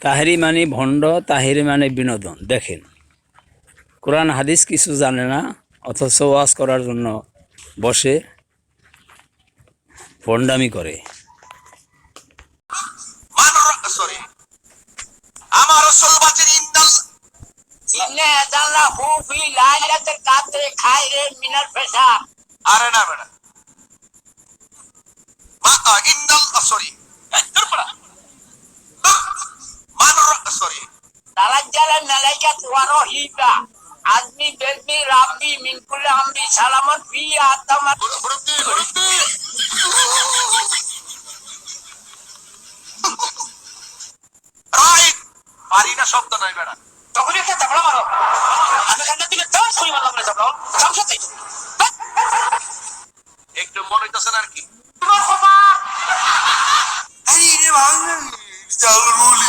তাহেরি মানে ভণ্ড, তাহেরি মানে বিনোদন। দেখেন, কোরআন হাদিস কিছু জানে না, অথচ ওয়াজ করার জন্য বসে ভণ্ডামি করে। আমার রাসূল বলেন ইন্না জাল্লাহু ফি লাইলাতিল কাদরি খায়রুম মিনাল ফিশাব। আরে না বেটা, মা ইন্নাল সরি তারপর সরি তালাজ্জালাল মালাইকাতু ওয়া রাহিবা আজমি বেজমি রাব্বি মিন কুল্লি আমরি সালামুন ফি আতামা রাইট পারিনা শব্দ নাই বেটা, তখন একটা চাপড়া মারো, আমি কান্না দিলে তো ছুরি মারলাম না চাপড়া সমস্যা তো একটু মনে হইতাছে না আর কি তোমার বাবা এই রে ভাই জাল রুলি